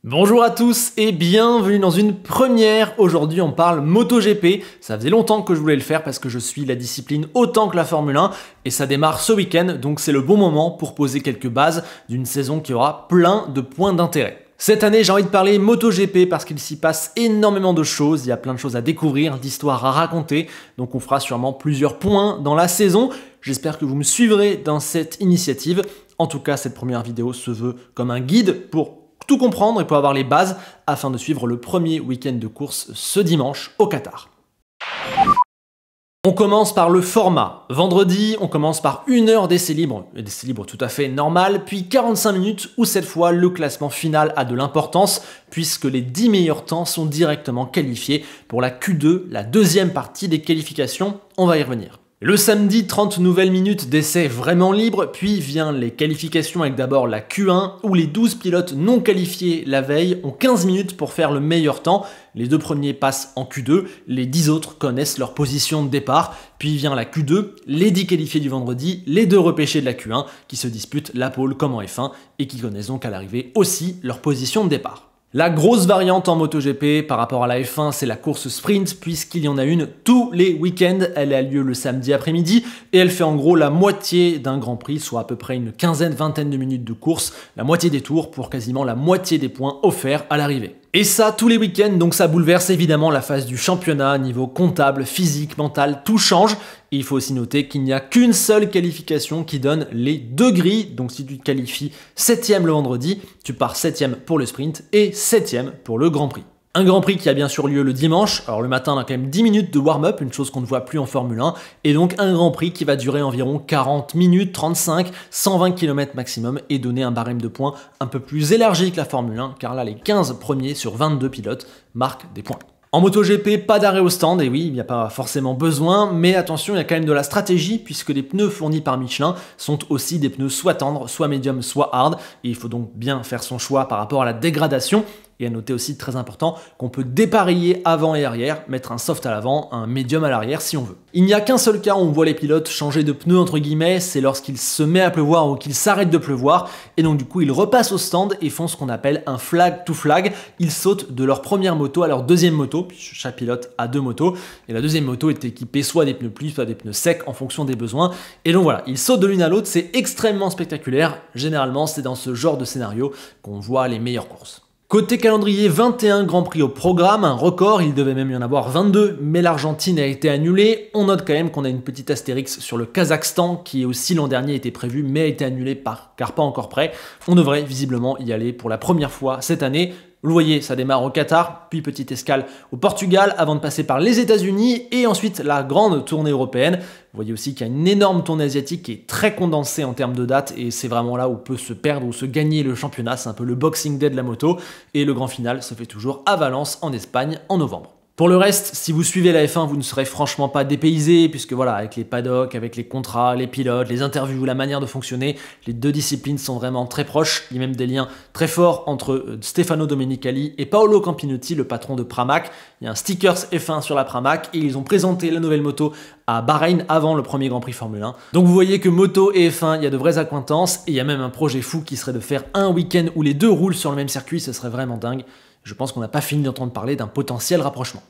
Bonjour à tous et bienvenue dans une première. Aujourd'hui on parle MotoGP. Ça faisait longtemps que je voulais le faire parce que je suis la discipline autant que la Formule 1 et ça démarre ce week-end, donc c'est le bon moment pour poser quelques bases d'une saison qui aura plein de points d'intérêt. Cette année, j'ai envie de parler MotoGP parce qu'il s'y passe énormément de choses, il y a plein de choses à découvrir, d'histoires à raconter, donc on fera sûrement plusieurs points dans la saison. J'espère que vous me suivrez dans cette initiative. En tout cas, cette première vidéo se veut comme un guide pour tout comprendre et pour avoir les bases afin de suivre le premier week-end de course ce dimanche au Qatar. On commence par le format. Vendredi, on commence par 1 heure d'essai libre, tout à fait normal, puis 45 minutes où cette fois le classement final a de l'importance puisque les 10 meilleurs temps sont directement qualifiés pour la Q2, la deuxième partie des qualifications. On va y revenir. Le samedi, 30 nouvelles minutes d'essai vraiment libres, puis vient les qualifications avec d'abord la Q1 où les 12 pilotes non qualifiés la veille ont 15 minutes pour faire le meilleur temps. Les 2 premiers passent en Q2, les 10 autres connaissent leur position de départ. Puis vient la Q2, les 10 qualifiés du vendredi, les 2 repêchés de la Q1 qui se disputent la pole comme en F1 et qui connaissent donc à l'arrivée aussi leur position de départ. La grosse variante en MotoGP par rapport à la F1, c'est la course sprint, puisqu'il y en a une tous les week-ends. Elle a lieu le samedi après-midi et elle fait en gros la moitié d'un Grand Prix, soit à peu près une quinzaine, vingtaine de minutes de course, la moitié des tours pour quasiment la moitié des points offerts à l'arrivée. Et ça tous les week-ends, donc ça bouleverse évidemment la phase du championnat, niveau comptable, physique, mental, tout change. Et il faut aussi noter qu'il n'y a qu'une seule qualification qui donne les 2 grilles. Donc si tu te qualifies 7ème le vendredi, tu pars 7ème pour le sprint et 7ème pour le Grand Prix. Un Grand Prix qui a bien sûr lieu le dimanche, alors le matin on a quand même 10 minutes de warm-up, une chose qu'on ne voit plus en Formule 1, et donc un Grand Prix qui va durer environ 40 minutes, 35, 120 km maximum, et donner un barème de points un peu plus élargi que la Formule 1, car là les 15 premiers sur 22 pilotes marquent des points. En MotoGP, pas d'arrêt au stand, et oui, il n'y a pas forcément besoin, mais attention, il y a quand même de la stratégie, puisque les pneus fournis par Michelin sont aussi des pneus soit tendres, soit médium, soit hard, et il faut donc bien faire son choix par rapport à la dégradation. Et à noter aussi, très important, qu'on peut dépareiller avant et arrière, mettre un soft à l'avant, un médium à l'arrière si on veut. Il n'y a qu'un seul cas où on voit les pilotes changer de pneus entre guillemets, c'est lorsqu'il se met à pleuvoir ou qu'il s'arrête de pleuvoir, et donc du coup ils repassent au stand et font ce qu'on appelle un flag to flag. Ils sautent de leur première moto à leur deuxième moto, puis chaque pilote a 2 motos, et la deuxième moto est équipée soit des pneus pluie, soit des pneus secs en fonction des besoins. Et donc voilà, ils sautent de l'une à l'autre, c'est extrêmement spectaculaire. Généralement c'est dans ce genre de scénario qu'on voit les meilleures courses. Côté calendrier, 21 Grands Prix au programme, un record, il devait même y en avoir 22, mais l'Argentine a été annulée. On note quand même qu'on a une petite astérix sur le Kazakhstan, qui aussi l'an dernier était prévu, mais a été annulé car pas encore prêt. On devrait visiblement y aller pour la première fois cette année. Vous le voyez, ça démarre au Qatar, puis petite escale au Portugal, avant de passer par les États-Unis et ensuite la grande tournée européenne. Vous voyez aussi qu'il y a une énorme tournée asiatique qui est très condensée en termes de dates et c'est vraiment là où peut se perdre ou se gagner le championnat. C'est un peu le Boxing Day de la moto et le grand final se fait toujours à Valence en Espagne en novembre. Pour le reste, si vous suivez la F1, vous ne serez franchement pas dépaysé, puisque voilà, avec les paddocks, avec les contrats, les pilotes, les interviews, la manière de fonctionner, les 2 disciplines sont vraiment très proches. Il y a même des liens très forts entre Stefano Domenicali et Paolo Campinotti, le patron de Pramac. Il y a un stickers F1 sur la Pramac et ils ont présenté la nouvelle moto à Bahreïn avant le premier Grand Prix Formule 1. Donc vous voyez que moto et F1, il y a de vraies accointances et il y a même un projet fou qui serait de faire un week-end où les 2 roulent sur le même circuit, ce serait vraiment dingue. Je pense qu'on n'a pas fini d'entendre parler d'un potentiel rapprochement.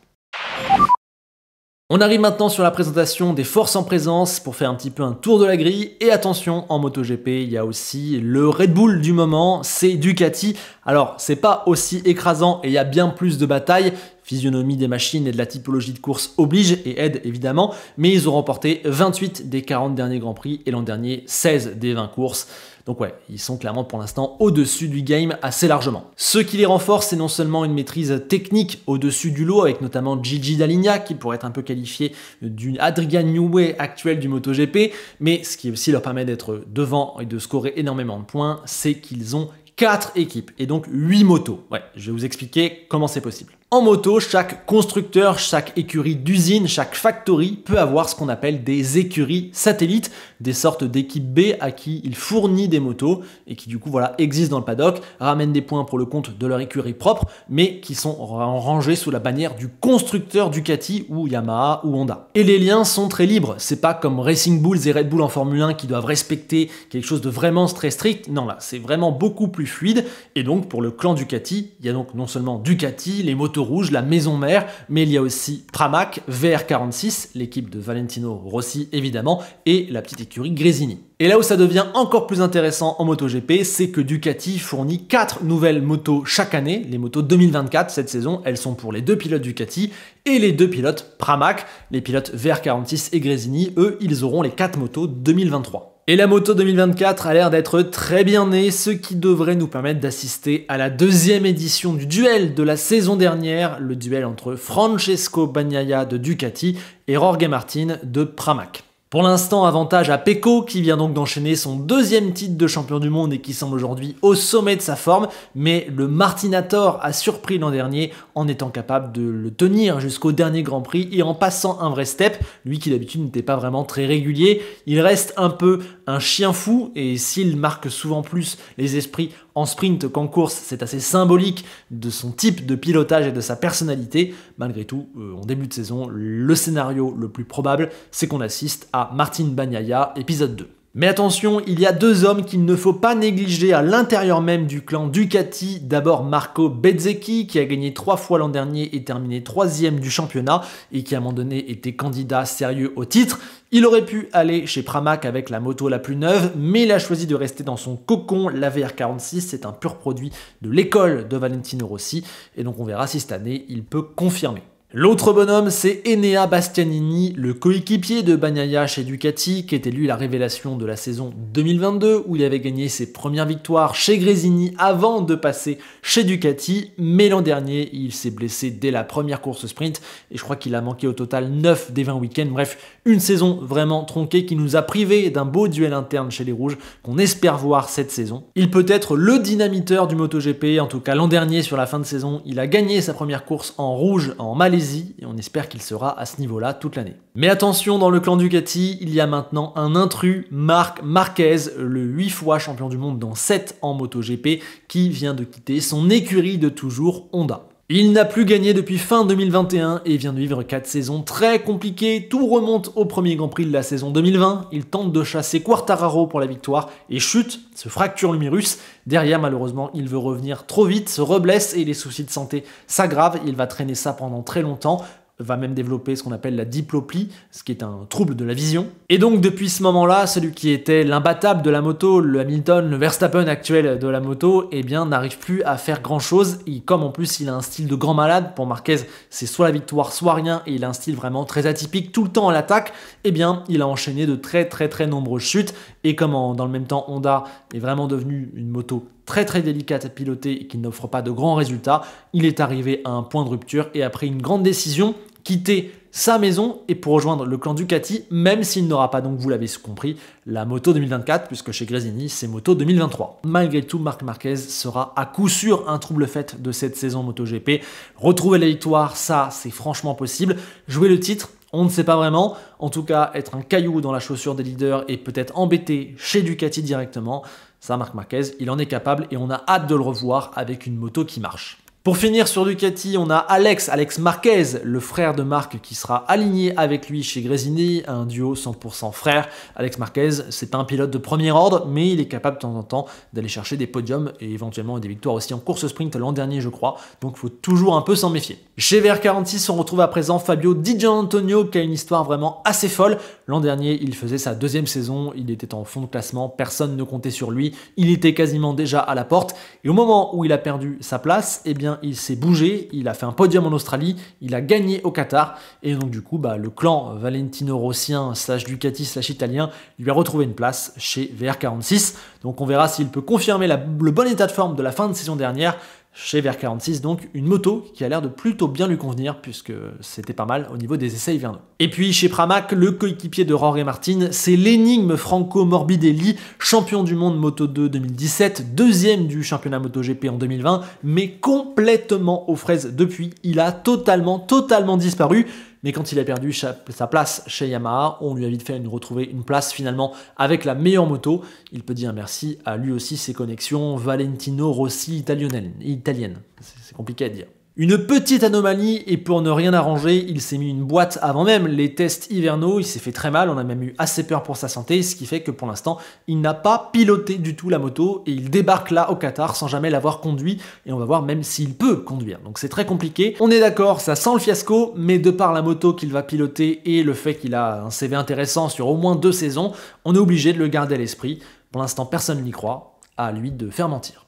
On arrive maintenant sur la présentation des forces en présence pour faire un petit peu un tour de la grille. Et attention, en MotoGP, il y a aussi le Red Bull du moment, c'est Ducati. Alors, c'est pas aussi écrasant et il y a bien plus de batailles. Physionomie des machines et de la typologie de course oblige et aide évidemment, mais ils ont remporté 28 des 40 derniers Grands Prix et l'an dernier 16 des 20 courses. Donc ouais, ils sont clairement pour l'instant au-dessus du game assez largement. Ce qui les renforce, c'est non seulement une maîtrise technique au-dessus du lot, avec notamment Gigi Dall'Igna, qui pourrait être un peu qualifié du Adrian Newey actuel du MotoGP, mais ce qui aussi leur permet d'être devant et de scorer énormément de points, c'est qu'ils ont 4 équipes et donc 8 motos. Ouais, je vais vous expliquer comment c'est possible. En moto, chaque constructeur, chaque écurie d'usine, chaque factory peut avoir ce qu'on appelle des écuries satellites, des sortes d'équipes B à qui il fournit des motos et qui du coup existent dans le paddock, ramènent des points pour le compte de leur écurie propre, mais qui sont rangés sous la bannière du constructeur Ducati ou Yamaha ou Honda. Et les liens sont très libres, c'est pas comme Racing Bulls et Red Bull en Formule 1 qui doivent respecter quelque chose de vraiment très strict, non là c'est vraiment beaucoup plus fluide, et donc pour le clan Ducati, il y a donc non seulement Ducati, les motos rouge, la maison mère, mais il y a aussi Pramac, VR46, l'équipe de Valentino Rossi évidemment, et la petite écurie Gresini. Et là où ça devient encore plus intéressant en MotoGP, c'est que Ducati fournit 4 nouvelles motos chaque année. Les motos 2024 cette saison, elles sont pour les 2 pilotes Ducati et les 2 pilotes Pramac. Les pilotes VR46 et Gresini, eux, ils auront les 4 motos 2023. Et la moto 2024 a l'air d'être très bien née, ce qui devrait nous permettre d'assister à la deuxième édition du duel de la saison dernière, le duel entre Francesco Bagnaia de Ducati et Jorge Martin de Pramac. Pour l'instant, avantage à Pecco qui vient donc d'enchaîner son 2e titre de champion du monde et qui semble aujourd'hui au sommet de sa forme, mais le Martinator a surpris l'an dernier en étant capable de le tenir jusqu'au dernier Grand Prix et en passant un vrai step, lui qui d'habitude n'était pas vraiment très régulier. Il reste un peu un chien fou et s'il marque souvent plus les esprits en sprint qu'en course, c'est assez symbolique de son type de pilotage et de sa personnalité. Malgré tout, en début de saison, le scénario le plus probable, c'est qu'on assiste à Martin Bagnaia, épisode 2. Mais attention, il y a 2 hommes qu'il ne faut pas négliger à l'intérieur même du clan Ducati. D'abord Marco Bezzecchi, qui a gagné 3 fois l'an dernier et terminé 3e du championnat, et qui à un moment donné était candidat sérieux au titre. Il aurait pu aller chez Pramac avec la moto la plus neuve, mais il a choisi de rester dans son cocon. La VR46, c'est un pur produit de l'école de Valentino Rossi, et donc on verra si cette année il peut confirmer. L'autre bonhomme, c'est Enea Bastianini, le coéquipier de Bagnaia chez Ducati, qui était lui la révélation de la saison 2022, où il avait gagné ses premières victoires chez Gresini avant de passer chez Ducati, mais l'an dernier, il s'est blessé dès la première course sprint, et je crois qu'il a manqué au total 9 des 20 week-ends, bref, une saison vraiment tronquée qui nous a privés d'un beau duel interne chez les Rouges, qu'on espère voir cette saison. Il peut être le dynamiteur du MotoGP, en tout cas l'an dernier sur la fin de saison, il a gagné sa première course en rouge en Malaisie, et on espère qu'il sera à ce niveau-là toute l'année. Mais attention, dans le clan Ducati, il y a maintenant un intrus, Marc Marquez, le 8 fois champion du monde dans 7 en MotoGP, qui vient de quitter son écurie de toujours Honda. Il n'a plus gagné depuis fin 2021 et vient de vivre 4 saisons très compliquées. Tout remonte au premier Grand Prix de la saison 2020. Il tente de chasser Quartararo pour la victoire et chute, se fracture l'humérus. Derrière, malheureusement, il veut revenir trop vite, se reblesse et les soucis de santé s'aggravent. Il va traîner ça pendant très longtemps. Va même développer ce qu'on appelle la diplopie, ce qui est un trouble de la vision. Et donc depuis ce moment-là, celui qui était l'imbattable de la moto, le Hamilton, le Verstappen actuel de la moto, eh bien n'arrive plus à faire grand-chose. Et comme en plus il a un style de grand malade, pour Marquez c'est soit la victoire, soit rien, et il a un style vraiment très atypique, tout le temps à l'attaque, eh bien il a enchaîné de très nombreuses chutes. Et comme dans le même temps Honda est vraiment devenu une moto très délicate à piloter et qui n'offre pas de grands résultats, il est arrivé à un point de rupture et après une grande décision, quitter sa maison et pour rejoindre le clan Ducati, même s'il n'aura pas donc, vous l'avez compris, la moto 2024, puisque chez Gresini, c'est moto 2023. Malgré tout, Marc Marquez sera à coup sûr un trouble fait de cette saison MotoGP. Retrouver la victoire, ça, c'est franchement possible. Jouer le titre, on ne sait pas vraiment. En tout cas, être un caillou dans la chaussure des leaders et peut-être embêter chez Ducati directement, ça, Marc Marquez, il en est capable et on a hâte de le revoir avec une moto qui marche. Pour finir sur Ducati, on a Alex Marquez, le frère de Marc qui sera aligné avec lui chez Gresini, un duo 100% frère. Alex Marquez, c'est pas un pilote de premier ordre, mais il est capable de temps en temps d'aller chercher des podiums et éventuellement des victoires aussi en course sprint l'an dernier, je crois. Donc il faut toujours un peu s'en méfier. Chez VR46, on retrouve à présent Fabio Di Giannantonio qui a une histoire vraiment assez folle. L'an dernier, il faisait sa 2e saison, il était en fond de classement, personne ne comptait sur lui, il était quasiment déjà à la porte. Et au moment où il a perdu sa place, eh bien il s'est bougé, il a fait un podium en Australie, il a gagné au Qatar, et donc du coup, le clan Valentino Rossien / Ducati / italien lui a retrouvé une place chez VR46. Donc on verra s'il peut confirmer le bon état de forme de la fin de saison dernière. chez VR46, donc une moto qui a l'air de plutôt bien lui convenir puisque c'était pas mal au niveau des essais hivernaux. Et puis chez Pramac, le coéquipier de Jorge Martin, c'est l'énigme Franco Morbidelli, champion du monde Moto 2 2017, deuxième du championnat MotoGP en 2020, mais complètement aux fraises depuis. Il a totalement disparu. Mais quand il a perdu sa place chez Yamaha, on lui a vite fait retrouver une place finalement avec la meilleure moto. Il peut dire merci à lui aussi ses connexions Valentino Rossi italienne. C'est compliqué à dire. Une petite anomalie, et pour ne rien arranger, il s'est mis une boîte avant même les tests hivernaux, il s'est fait très mal, on a même eu assez peur pour sa santé, ce qui fait que pour l'instant, il n'a pas piloté du tout la moto, et il débarque là au Qatar sans jamais l'avoir conduit, et on va voir même s'il peut conduire. Donc c'est très compliqué. On est d'accord, ça sent le fiasco, mais de par la moto qu'il va piloter et le fait qu'il a un CV intéressant sur au moins 2 saisons, on est obligé de le garder à l'esprit. Pour l'instant, personne n'y croit, à lui de faire mentir.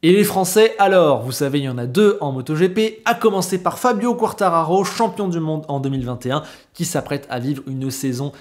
Et les Français, alors, vous savez, il y en a 2 en MotoGP, à commencer par Fabio Quartararo, champion du monde en 2021, qui s'apprête à vivre une saison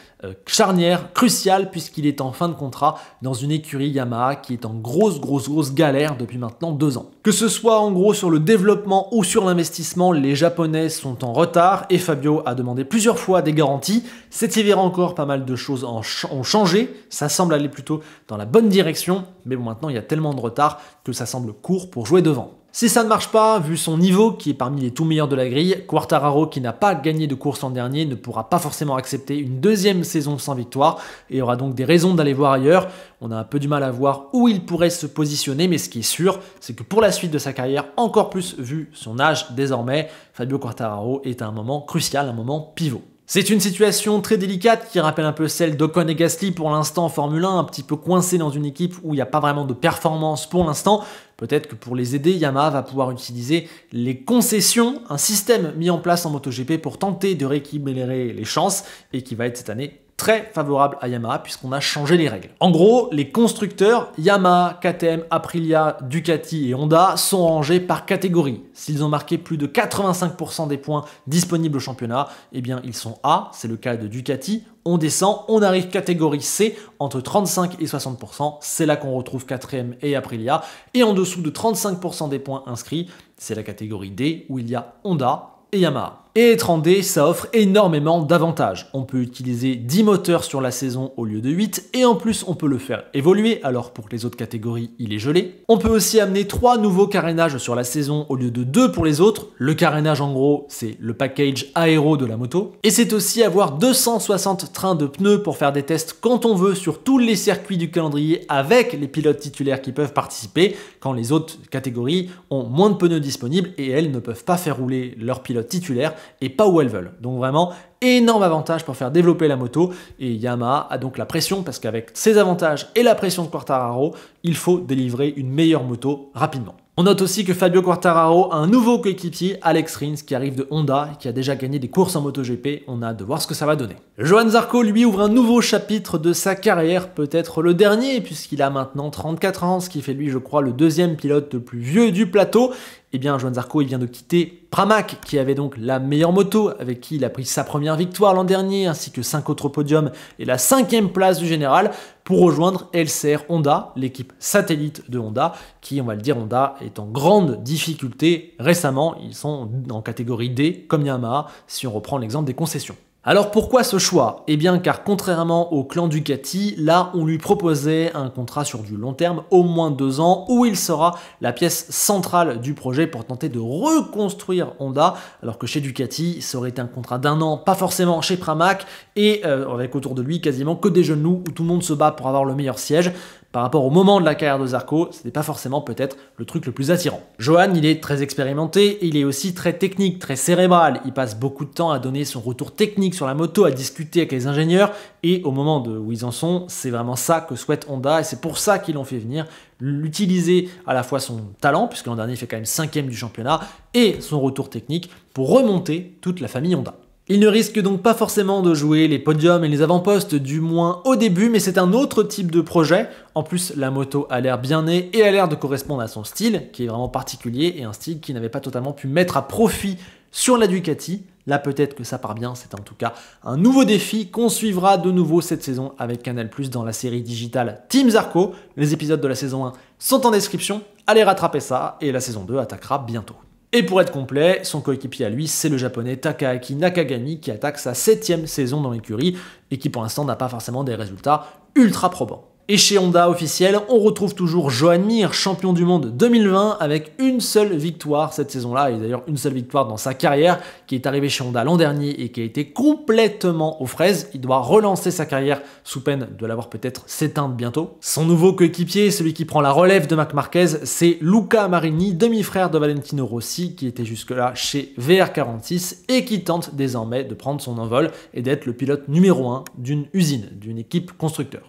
charnière, cruciale, puisqu'il est en fin de contrat dans une écurie Yamaha qui est en grosse galère depuis maintenant 2 ans. Que ce soit en gros sur le développement ou sur l'investissement, les Japonais sont en retard et Fabio a demandé plusieurs fois des garanties. Cet hiver encore, pas mal de choses ont changé, ça semble aller plutôt dans la bonne direction, mais bon, maintenant il y a tellement de retard que ça semble court pour jouer devant. Si ça ne marche pas, vu son niveau qui est parmi les tout meilleurs de la grille, Quartararo qui n'a pas gagné de course l'an dernier ne pourra pas forcément accepter une 2e saison sans victoire et aura donc des raisons d'aller voir ailleurs. On a un peu du mal à voir où il pourrait se positionner, mais ce qui est sûr, c'est que pour la suite de sa carrière, encore plus vu son âge désormais, Fabio Quartararo est à un moment crucial, un moment pivot. C'est une situation très délicate qui rappelle un peu celle d'Ocon et Gasly pour l'instant en Formule 1, un petit peu coincé dans une équipe où il n'y a pas vraiment de performance pour l'instant. Peut-être que pour les aider, Yamaha va pouvoir utiliser les concessions, un système mis en place en MotoGP pour tenter de rééquilibrer les chances et qui va être cette année très favorable à Yamaha puisqu'on a changé les règles. En gros, les constructeurs Yamaha, KTM, Aprilia, Ducati et Honda sont rangés par catégorie. S'ils ont marqué plus de 85% des points disponibles au championnat, eh bien ils sont A, c'est le cas de Ducati. On descend, on arrive catégorie C, entre 35 et 60%, c'est là qu'on retrouve KTM et Aprilia. Et en dessous de 35% des points inscrits, c'est la catégorie D où il y a Honda et Yamaha. Et être en D, ça offre énormément d'avantages. On peut utiliser 10 moteurs sur la saison au lieu de 8, et en plus on peut le faire évoluer, alors pour les autres catégories, il est gelé. On peut aussi amener 3 nouveaux carénages sur la saison au lieu de 2 pour les autres. Le carénage en gros, c'est le package aéro de la moto. Et c'est aussi avoir 260 trains de pneus pour faire des tests quand on veut sur tous les circuits du calendrier avec les pilotes titulaires qui peuvent participer, quand les autres catégories ont moins de pneus disponibles et elles ne peuvent pas faire rouler leurs pilotes titulaires et pas où elles veulent. Donc vraiment, énorme avantage pour faire développer la moto et Yamaha a donc la pression parce qu'avec ses avantages et la pression de Quartararo, il faut délivrer une meilleure moto rapidement. On note aussi que Fabio Quartararo a un nouveau coéquipier, Alex Rins, qui arrive de Honda et qui a déjà gagné des courses en MotoGP. On a hâte de voir ce que ça va donner. Johann Zarco, lui, ouvre un nouveau chapitre de sa carrière, peut-être le dernier, puisqu'il a maintenant 34 ans, ce qui fait lui, je crois, le 2e pilote le plus vieux du plateau. Eh bien, Johann Zarco, il vient de quitter Pramac, qui avait donc la meilleure moto, avec qui il a pris sa première victoire l'an dernier, ainsi que 5 autres podiums et la 5e place du général, pour rejoindre LCR Honda, l'équipe satellite de Honda, qui, on va le dire, Honda est en grande difficulté récemment. Ils sont en catégorie D, comme Yamaha, si on reprend l'exemple des concessions. Alors pourquoi ce choix? Eh bien car contrairement au clan Ducati, là on lui proposait un contrat sur du long terme, au moins 2 ans, où il sera la pièce centrale du projet pour tenter de reconstruire Honda, alors que chez Ducati, ça aurait été un contrat d'1 an, pas forcément chez Pramac, et avec autour de lui quasiment que des jeunes loups où tout le monde se bat pour avoir le meilleur siège. Par rapport au moment de la carrière de Zarco, c'était pas forcément peut-être le truc le plus attirant. Johann, il est très expérimenté et il est aussi très technique, très cérébral. Il passe beaucoup de temps à donner son retour technique sur la moto, à discuter avec les ingénieurs et au moment où ils en sont, c'est vraiment ça que souhaite Honda et c'est pour ça qu'ils l'ont fait venir, l'utiliser à la fois son talent, puisque l'an dernier il fait quand même 5e du championnat, et son retour technique pour remonter toute la famille Honda. Il ne risque donc pas forcément de jouer les podiums et les avant-postes, du moins au début, mais c'est un autre type de projet. En plus, la moto a l'air bien née et a l'air de correspondre à son style, qui est vraiment particulier, et un style qui n'avait pas totalement pu mettre à profit sur la Ducati. Là, peut-être que ça part bien, c'est en tout cas un nouveau défi qu'on suivra de nouveau cette saison avec Canal+ dans la série digitale Team Zarco. Les épisodes de la saison 1 sont en description. aller rattraper ça et la saison 2 attaquera bientôt. Et pour être complet, son coéquipier à lui, c'est le japonais Takaaki Nakagami qui attaque sa 7e saison dans l'écurie et qui pour l'instant n'a pas forcément des résultats ultra probants. Et chez Honda officiel, on retrouve toujours Joan Mir, champion du monde 2020, avec une seule victoire cette saison-là, et d'ailleurs une seule victoire dans sa carrière, qui est arrivée chez Honda l'an dernier et qui a été complètement aux fraises. Il doit relancer sa carrière sous peine de l'avoir peut-être s'éteindre bientôt. Son nouveau coéquipier, celui qui prend la relève de Marc Marquez, c'est Luca Marini, demi-frère de Valentino Rossi, qui était jusque-là chez VR46 et qui tente désormais de prendre son envol et d'être le pilote numéro 1 d'une usine, d'une équipe constructeur.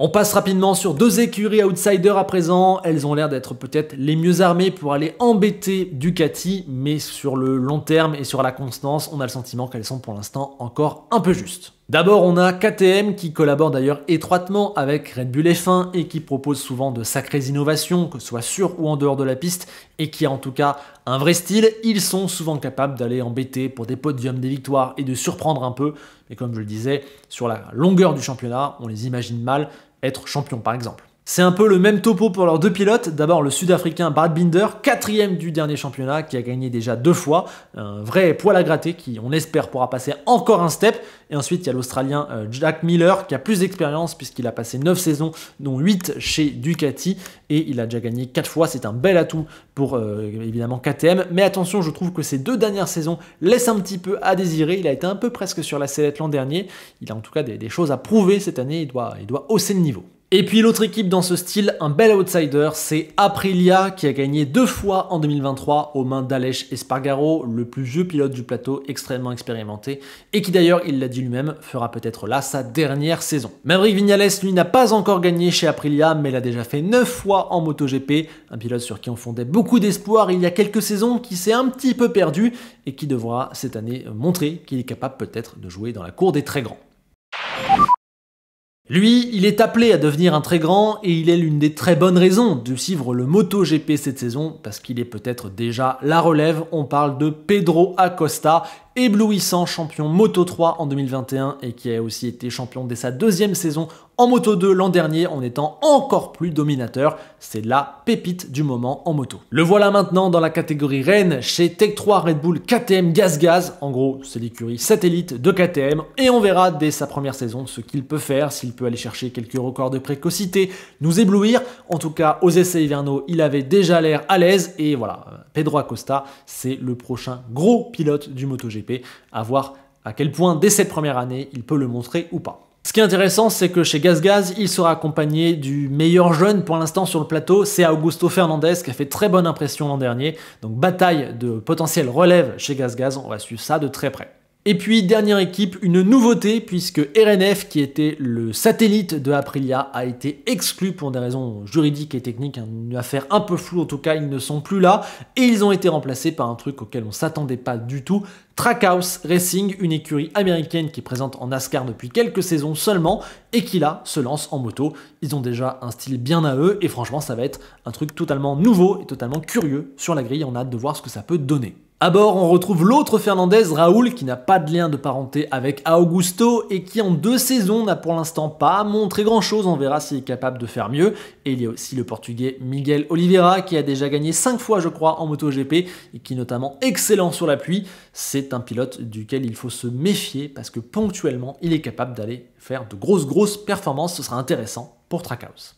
On passe rapidement sur deux écuries outsiders à présent. Elles ont l'air d'être peut-être les mieux armées pour aller embêter Ducati, mais sur le long terme et sur la constance, on a le sentiment qu'elles sont pour l'instant encore un peu justes. D'abord, on a KTM qui collabore d'ailleurs étroitement avec Red Bull F1 et qui propose souvent de sacrées innovations, que ce soit sur ou en dehors de la piste, et qui a en tout cas un vrai style. Ils sont souvent capables d'aller embêter pour des podiums, des victoires et de surprendre un peu. Mais comme je le disais, sur la longueur du championnat, on les imagine mal être champion par exemple. C'est un peu le même topo pour leurs deux pilotes. D'abord le sud-africain Brad Binder, 4e du dernier championnat, qui a gagné déjà 2 fois. Un vrai poil à gratter qui, on espère, pourra passer encore un step. Et ensuite, il y a l'Australien Jack Miller qui a plus d'expérience puisqu'il a passé 9 saisons, dont 8 chez Ducati. Et il a déjà gagné 4 fois. C'est un bel atout pour évidemment KTM. Mais attention, je trouve que ces 2 dernières saisons laissent un petit peu à désirer. Il a été un peu presque sur la sellette l'an dernier. Il a en tout cas des choses à prouver cette année. Il doit hausser le niveau. Et puis l'autre équipe dans ce style, un bel outsider, c'est Aprilia qui a gagné 2 fois en 2023 aux mains d'Aleix Espargaro, le plus vieux pilote du plateau, extrêmement expérimenté, et qui d'ailleurs, il l'a dit lui-même, fera peut-être là sa dernière saison. Maverick Viñales, lui, n'a pas encore gagné chez Aprilia, mais l'a déjà fait 9 fois en MotoGP, un pilote sur qui on fondait beaucoup d'espoir il y a quelques saisons, qui s'est un petit peu perdu, et qui devra cette année montrer qu'il est capable peut-être de jouer dans la cour des très grands. Lui, il est appelé à devenir un très grand et il est l'une des très bonnes raisons de suivre le MotoGP cette saison parce qu'il est peut-être déjà la relève. On parle de Pedro Acosta, éblouissant champion Moto3 en 2021 et qui a aussi été champion dès sa 2e saison en Moto2 l'an dernier en étant encore plus dominateur. C'est la pépite du moment en moto. Le voilà maintenant dans la catégorie reine chez Tech 3 Red Bull KTM Gaz. En gros, c'est l'écurie satellite de KTM et on verra dès sa première saison ce qu'il peut faire, s'il peut aller chercher quelques records de précocité, nous éblouir. En tout cas, aux essais hivernaux, il avait déjà l'air à l'aise et voilà, Pedro Acosta, c'est le prochain gros pilote du MotoGP. À voir à quel point dès cette première année, il peut le montrer ou pas. Ce qui est intéressant, c'est que chez Gaz, il sera accompagné du meilleur jeune pour l'instant sur le plateau, c'est Augusto Fernandez qui a fait très bonne impression l'an dernier. Donc bataille de potentiel relève chez Gaz, on va suivre ça de très près. Et puis, dernière équipe, une nouveauté, puisque RNF, qui était le satellite de Aprilia, a été exclu pour des raisons juridiques et techniques, une affaire un peu floue, en tout cas, ils ne sont plus là, et ils ont été remplacés par un truc auquel on ne s'attendait pas du tout, Trackhouse Racing, une écurie américaine qui est présente en NASCAR depuis quelques saisons seulement, et qui là, se lance en moto. Ils ont déjà un style bien à eux, et franchement, ça va être un truc totalement nouveau et totalement curieux sur la grille, on a hâte de voir ce que ça peut donner. À bord, on retrouve l'autre Fernandez, Raoul, qui n'a pas de lien de parenté avec Augusto et qui en 2 saisons n'a pour l'instant pas montré grand chose, on verra s'il est capable de faire mieux. Et il y a aussi le portugais Miguel Oliveira qui a déjà gagné 5 fois je crois en MotoGP et qui est notamment excellent sur la pluie. C'est un pilote duquel il faut se méfier parce que ponctuellement il est capable d'aller faire de grosses performances, ce sera intéressant pour Trackhouse.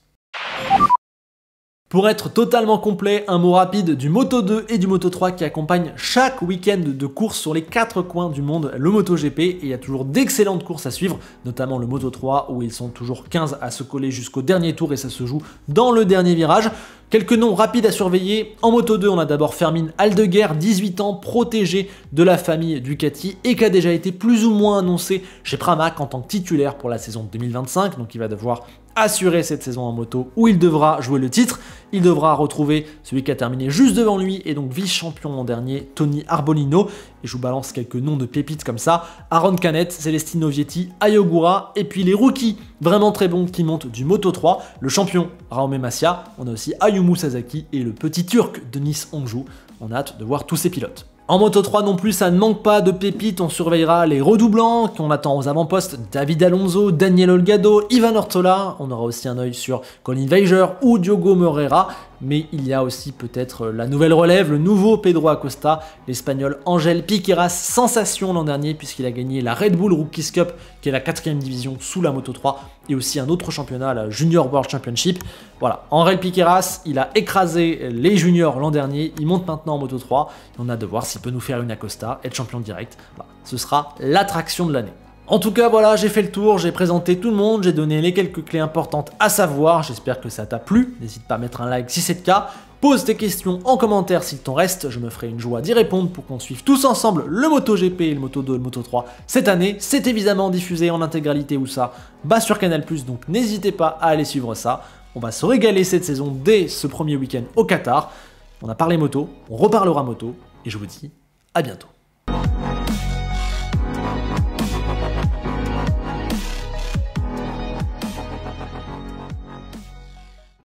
Pour être totalement complet, un mot rapide du Moto2 et du Moto3 qui accompagnent chaque week-end de course sur les 4 coins du monde, le MotoGP, et il y a toujours d'excellentes courses à suivre, notamment le Moto3 où ils sont toujours 15 à se coller jusqu'au dernier tour et ça se joue dans le dernier virage. Quelques noms rapides à surveiller. En Moto2, on a d'abord Fermín Aldeguer, 18 ans, protégé de la famille Ducati et qui a déjà été plus ou moins annoncé chez Pramac en tant que titulaire pour la saison 2025, donc il va devoir assurer cette saison en moto où il devra jouer le titre. Il devra retrouver celui qui a terminé juste devant lui et donc vice-champion l'an dernier, Tony Arbolino. Et je vous balance quelques noms de pépites comme ça. Aaron Canet, Celestino Vietti, Ayogura et puis les rookies vraiment très bons qui montent du Moto3. Le champion Raume Massia, on a aussi Ayumu Sasaki et le petit turc Denis Ongju. On a hâte de voir tous ces pilotes. En Moto 3 non plus, ça ne manque pas de pépites, on surveillera les redoublants qu'on attend aux avant-postes, David Alonso, Daniel Olgado, Ivan Ortola, on aura aussi un œil sur Colin Weiger ou Diogo Moreira, mais il y a aussi peut-être la nouvelle relève, le nouveau Pedro Acosta, l'Espagnol Ángel Piqueras, sensation l'an dernier puisqu'il a gagné la Red Bull Rookies Cup, qui est la 4ème division sous la Moto 3, et aussi un autre championnat, la Junior World Championship. Voilà, Ángel Piqueras, il a écrasé les juniors l'an dernier, il monte maintenant en Moto 3, et on a de voir s'il peut nous faire une Acosta, être champion direct. Voilà, ce sera l'attraction de l'année. En tout cas, voilà, j'ai fait le tour, j'ai présenté tout le monde, j'ai donné les quelques clés importantes à savoir, j'espère que ça t'a plu, n'hésite pas à mettre un like si c'est le cas, pose tes questions en commentaire s'il t'en reste, je me ferai une joie d'y répondre pour qu'on suive tous ensemble le MotoGP et le Moto2 et le Moto 3 cette année. C'est évidemment diffusé en intégralité ou ça, sur Canal+, donc n'hésitez pas à aller suivre ça. On va se régaler cette saison dès ce premier week-end au Qatar. On a parlé moto, on reparlera moto, et je vous dis à bientôt.